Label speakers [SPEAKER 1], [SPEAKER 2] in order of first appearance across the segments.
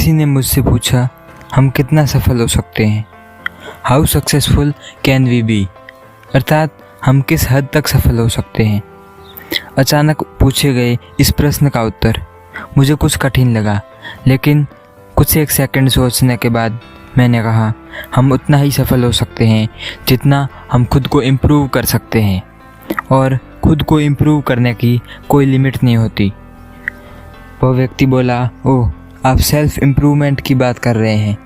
[SPEAKER 1] किसी ने मुझसे पूछा, हम कितना सफल हो सकते हैं? How successful can we be? अर्थात हम किस हद तक सफल हो सकते हैं। अचानक पूछे गए इस प्रश्न का उत्तर मुझे कुछ कठिन लगा, लेकिन कुछ एक सेकंड सोचने के बाद मैंने कहा, हम उतना ही सफल हो सकते हैं जितना हम खुद को इम्प्रूव कर सकते हैं, और खुद को इम्प्रूव करने की कोई लिमिट नहीं होती। वह व्यक्ति बोला, ओह, आप सेल्फ इम्प्रूवमेंट की बात कर रहे हैं।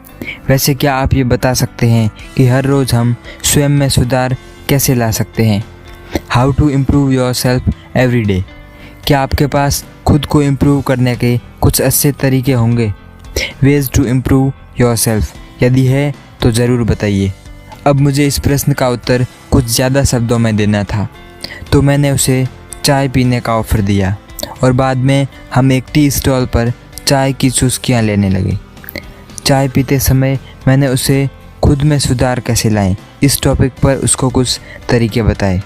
[SPEAKER 1] वैसे क्या आप ये बता सकते हैं कि हर रोज़ हम स्वयं में सुधार कैसे ला सकते हैं? How to improve yourself every day? क्या आपके पास खुद को इम्प्रूव करने के कुछ अच्छे तरीके होंगे? Ways to improve yourself? यदि है तो ज़रूर बताइए। अब मुझे इस प्रश्न का उत्तर कुछ ज़्यादा शब्दों में देना था, तो मैंने उसे चाय पीने का ऑफ़र दिया और बाद में हम एक टी स्टॉल पर चाय की चुस्कियाँ लेने लगे। चाय पीते समय मैंने उसे खुद में सुधार कैसे लाएं इस टॉपिक पर उसको कुछ तरीके बताए।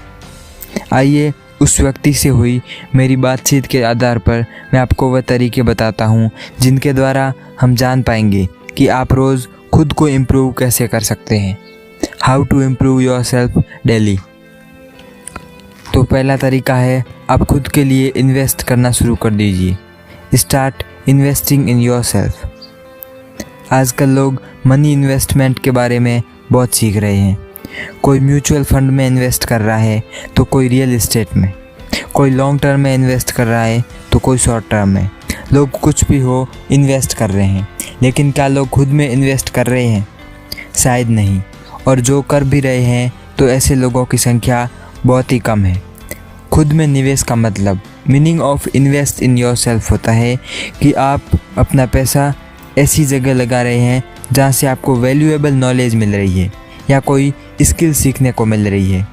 [SPEAKER 1] आइए उस व्यक्ति से हुई मेरी बातचीत के आधार पर मैं आपको वह तरीके बताता हूँ जिनके द्वारा हम जान पाएंगे कि आप रोज़ खुद को इम्प्रूव कैसे कर सकते हैं। How to improve yourself daily. तो पहला तरीका है, आप खुद के लिए इन्वेस्ट करना शुरू कर दीजिए। Start investing in your self. आजकल लोग मनी इन्वेस्टमेंट के बारे में बहुत सीख रहे हैं। कोई म्यूचुअल फंड में इन्वेस्ट कर रहा है तो कोई रियल एस्टेट में, कोई लॉन्ग टर्म में इन्वेस्ट कर रहा है तो कोई शॉर्ट टर्म में। लोग कुछ भी हो इन्वेस्ट कर रहे हैं, लेकिन क्या लोग खुद में इन्वेस्ट कर रहे हैं? शायद नहीं। और जो कर भी रहे हैं तो ऐसे लोगों की संख्या बहुत ही कम है। खुद में निवेश का मतलब, meaning of invest in your self होता है कि आप अपना पैसा ऐसी जगह लगा रहे हैं जहाँ से आपको वैल्यूएबल नॉलेज मिल रही है या कोई स्किल सीखने को मिल रही है।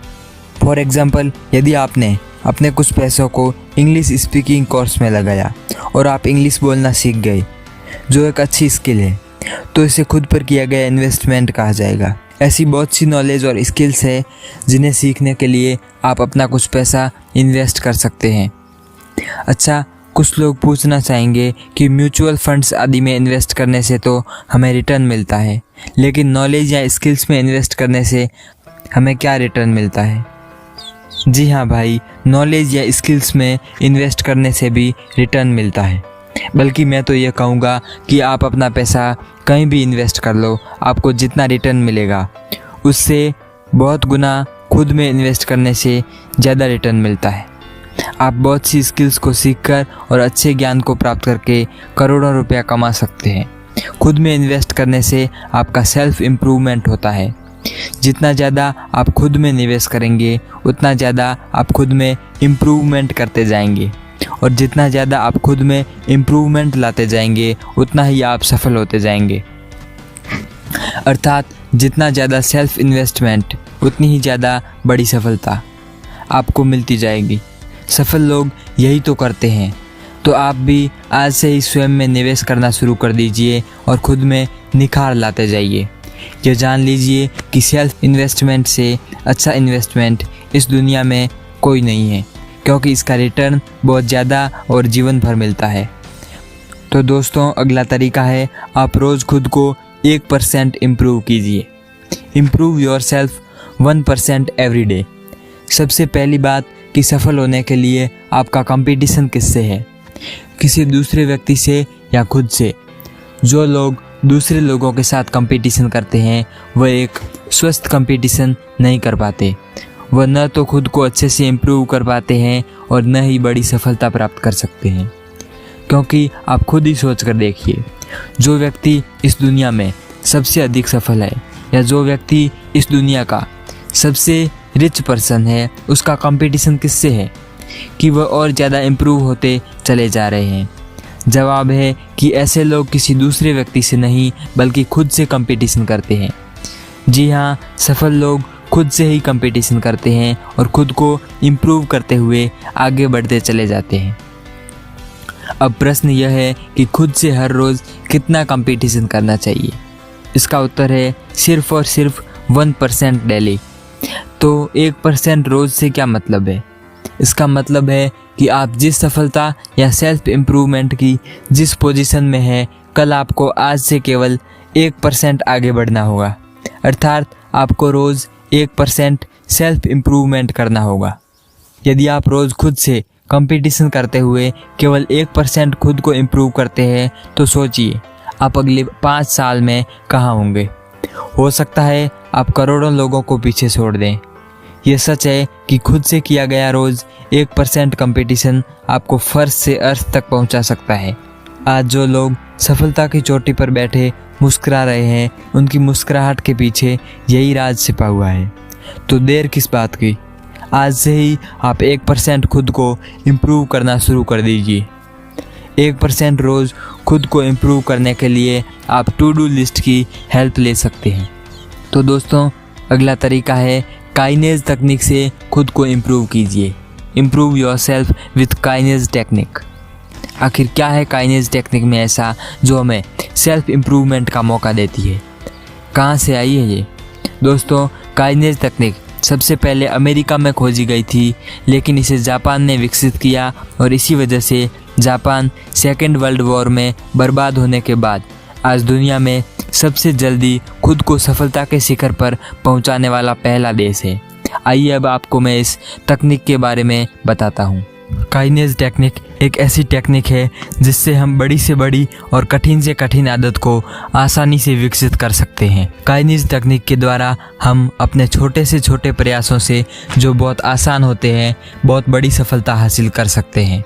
[SPEAKER 1] फॉर एग्ज़ाम्पल, यदि आपने अपने कुछ पैसों को इंग्लिश स्पीकिंग कोर्स में लगाया और आप इंग्लिश बोलना सीख गए, जो एक अच्छी स्किल है, तो इसे खुद पर किया गया इन्वेस्टमेंट कहा जाएगा। ऐसी बहुत सी नॉलेज और स्किल्स है जिन्हें सीखने के लिए आप अपना कुछ पैसा इन्वेस्ट कर सकते हैं। अच्छा, कुछ लोग पूछना चाहेंगे कि म्यूचुअल फंड्स आदि में इन्वेस्ट करने से तो हमें रिटर्न मिलता है, लेकिन नॉलेज या स्किल्स में इन्वेस्ट करने से हमें क्या रिटर्न मिलता है? जी हाँ भाई, नॉलेज या स्किल्स में इन्वेस्ट करने से भी रिटर्न मिलता है। बल्कि मैं तो ये कहूँगा कि आप अपना पैसा कहीं भी इन्वेस्ट कर लो, आपको जितना रिटर्न मिलेगा उससे बहुत गुना खुद में इन्वेस्ट करने से ज़्यादा रिटर्न मिलता है। आप बहुत सी स्किल्स को सीखकर और अच्छे ज्ञान को प्राप्त करके करोड़ों रुपया कमा सकते हैं। खुद में इन्वेस्ट करने से आपका सेल्फ इम्प्रूवमेंट होता है। जितना ज़्यादा आप खुद में निवेश करेंगे उतना ज़्यादा आप खुद में इम्प्रूवमेंट करते जाएंगे, और जितना ज़्यादा आप खुद में इम्प्रूवमेंट लाते जाएंगे उतना ही आप सफल होते जाएंगे। अर्थात जितना ज़्यादा सेल्फ इन्वेस्टमेंट उतनी ही ज़्यादा बड़ी सफलता आपको मिलती जाएगी। सफल लोग यही तो करते हैं। तो आप भी आज से ही स्वयं में निवेश करना शुरू कर दीजिए और खुद में निखार लाते जाइए। यह जान लीजिए कि सेल्फ इन्वेस्टमेंट से अच्छा इन्वेस्टमेंट इस दुनिया में कोई नहीं है, क्योंकि इसका रिटर्न बहुत ज़्यादा और जीवन भर मिलता है। तो दोस्तों, अगला तरीका है, आप रोज़ खुद को 1% इम्प्रूव कीजिए। Improve your self 1% every day. सबसे पहली बात कि सफल होने के लिए आपका कंपटीशन किससे है? किसी दूसरे व्यक्ति से या खुद से? जो लोग दूसरे लोगों के साथ कंपटीशन करते हैं वह एक स्वस्थ कंपटीशन नहीं कर पाते। वह न तो खुद को अच्छे से इम्प्रूव कर पाते हैं और न ही बड़ी सफलता प्राप्त कर सकते हैं। क्योंकि आप खुद ही सोच कर देखिए, जो व्यक्ति इस दुनिया में सबसे अधिक सफल है या जो व्यक्ति इस दुनिया का सबसे रिच पर्सन है, उसका कंपटीशन किससे है कि वह और ज़्यादा इम्प्रूव होते चले जा रहे हैं? जवाब है कि ऐसे लोग किसी दूसरे व्यक्ति से नहीं बल्कि खुद से कंपटीशन करते हैं। जी हाँ, सफल लोग खुद से ही कंपटीशन करते हैं और खुद को इम्प्रूव करते हुए आगे बढ़ते चले जाते हैं। अब प्रश्न यह है कि खुद से हर रोज़ कितना कंपटीशन करना चाहिए? इसका उत्तर है सिर्फ और सिर्फ 1% डेली। तो 1% रोज़ से क्या मतलब है? इसका मतलब है कि आप जिस सफलता या सेल्फ इम्प्रूवमेंट की जिस पोजीशन में है, कल आपको आज से केवल 1% आगे बढ़ना होगा, अर्थात आपको रोज़ 1% सेल्फ इम्प्रूवमेंट करना होगा। यदि आप रोज़ खुद से कंपटीशन करते हुए केवल 1% खुद को इम्प्रूव करते हैं तो सोचिए आप अगले 5 साल में कहाँ होंगे। हो सकता है आप करोड़ों लोगों को पीछे छोड़ दें। ये सच है कि खुद से किया गया रोज़ 1% कंपटीशन आपको फर्श से अर्थ तक पहुंचा सकता है। आज जो लोग सफलता की चोटी पर बैठे मुस्कुरा रहे हैं, उनकी मुस्कुराहट के पीछे यही राज छिपा हुआ है। तो देर किस बात की, आज से ही आप 1% खुद को इम्प्रूव करना शुरू कर दीजिए। 1% रोज़ खुद को इम्प्रूव करने के लिए आप टू डू लिस्ट की हेल्प ले सकते हैं। तो दोस्तों, अगला तरीका है काइनेज तकनीक से खुद को इम्प्रूव कीजिए। Improve yourself with kinase technique. आखिर क्या है काइनेज टेक्निक में ऐसा जो हमें सेल्फ इम्प्रूवमेंट का मौका देती है? कहाँ से आई है ये? दोस्तों, काइनेज तकनीक सबसे पहले अमेरिका में खोजी गई थी, लेकिन इसे जापान ने विकसित किया और इसी वजह से जापान सेकेंड वर्ल्ड वॉर में बर्बाद होने के बाद आज दुनिया में सबसे जल्दी खुद को सफलता के शिखर पर पहुंचाने वाला पहला देश है। आइए अब आपको मैं इस तकनीक के बारे में बताता हूं। काइनेज टेक्निक एक ऐसी टेक्निक है जिससे हम बड़ी से बड़ी और कठिन से कठिन आदत को आसानी से विकसित कर सकते हैं। काइनेज तकनीक के द्वारा हम अपने छोटे से छोटे प्रयासों से, जो बहुत आसान होते हैं, बहुत बड़ी सफलता हासिल कर सकते हैं।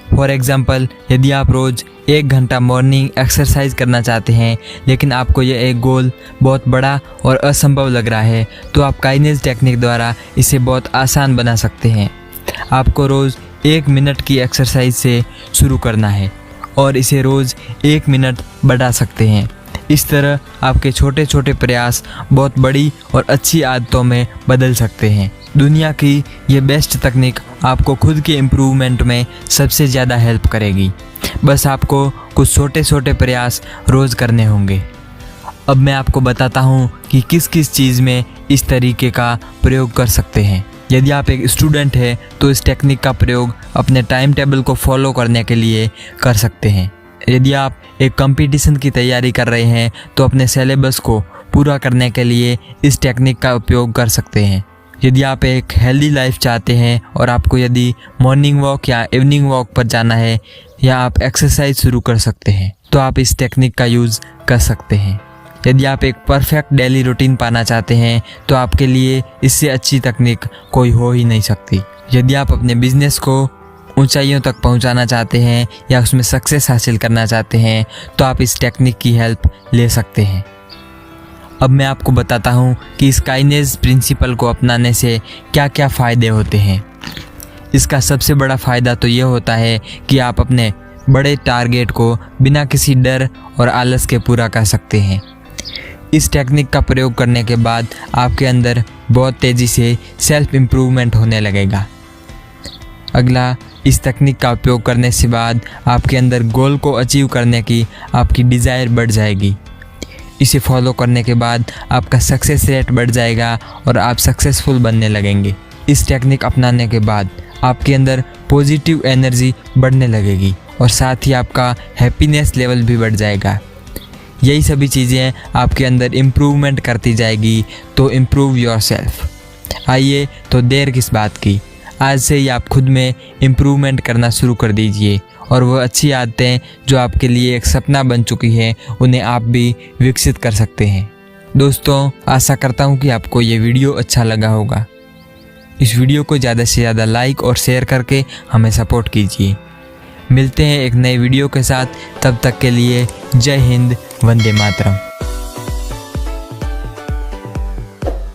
[SPEAKER 1] फॉर एग्ज़ाम्पल, यदि आप रोज़ 1 घंटा मॉर्निंग एक्सरसाइज करना चाहते हैं, लेकिन आपको यह एक गोल बहुत बड़ा और असंभव लग रहा है, तो आप काइनेज टेक्निक द्वारा इसे बहुत आसान बना सकते हैं। आपको रोज़ 1 मिनट की एक्सरसाइज से शुरू करना है और इसे रोज़ 1 मिनट बढ़ा सकते हैं। इस तरह आपके छोटे छोटे प्रयास बहुत बड़ी और अच्छी आदतों में बदल सकते हैं। दुनिया की ये बेस्ट तकनीक आपको खुद के इम्प्रूवमेंट में सबसे ज़्यादा हेल्प करेगी। बस आपको कुछ छोटे छोटे प्रयास रोज़ करने होंगे। अब मैं आपको बताता हूँ कि किस किस चीज़ में इस तरीके का प्रयोग कर सकते हैं। यदि आप एक स्टूडेंट हैं तो इस टेक्निक का प्रयोग अपने टाइम टेबल को फॉलो करने के लिए कर सकते हैं। यदि आप एक कंपटीशन की तैयारी कर रहे हैं तो अपने सिलेबस को पूरा करने के लिए इस टेक्निक का उपयोग कर सकते हैं। यदि आप एक हेल्दी लाइफ चाहते हैं और आपको यदि मॉर्निंग वॉक या इवनिंग वॉक पर जाना है या आप एक्सरसाइज शुरू कर सकते हैं तो आप इस टेक्निक का यूज़ कर सकते हैं। यदि आप एक परफेक्ट डेली रूटीन पाना चाहते हैं तो आपके लिए इससे अच्छी तकनीक कोई हो ही नहीं सकती। यदि आप अपने बिजनेस को ऊंचाइयों तक पहुंचाना चाहते हैं या उसमें सक्सेस हासिल करना चाहते हैं तो आप इस टेक्निक की हेल्प ले सकते हैं। अब मैं आपको बताता हूं कि इस काइनेज प्रिंसिपल को अपनाने से क्या क्या फ़ायदे होते हैं। इसका सबसे बड़ा फ़ायदा तो ये होता है कि आप अपने बड़े टारगेट को बिना किसी डर और आलस के पूरा कर सकते हैं। इस टेक्निक का प्रयोग करने के बाद आपके अंदर बहुत तेज़ी से सेल्फ इम्प्रूवमेंट होने लगेगा। अगला, इस तकनीक का उपयोग करने से बाद आपके अंदर गोल को अचीव करने की आपकी डिज़ायर बढ़ जाएगी। इसे फॉलो करने के बाद आपका सक्सेस रेट बढ़ जाएगा और आप सक्सेसफुल बनने लगेंगे। इस टेक्निक अपनाने के बाद आपके अंदर पॉजिटिव एनर्जी बढ़ने लगेगी और साथ ही आपका हैप्पीनेस लेवल भी बढ़ जाएगा। यही सभी चीज़ें आपके अंदर इम्प्रूवमेंट करती जाएगी। तो इम्प्रूव योरसेल्फ। आइए, तो देर किस बात की, आज से ही आप खुद में इम्प्रूवमेंट करना शुरू कर दीजिए और वह अच्छी आदतें जो आपके लिए एक सपना बन चुकी हैं उन्हें आप भी विकसित कर सकते हैं। दोस्तों, आशा करता हूँ कि आपको ये वीडियो अच्छा लगा होगा। इस वीडियो को ज़्यादा से ज़्यादा लाइक और शेयर करके हमें सपोर्ट कीजिए। मिलते हैं एक नए वीडियो के साथ, तब तक के लिए जय हिंद, वंदे मातरम।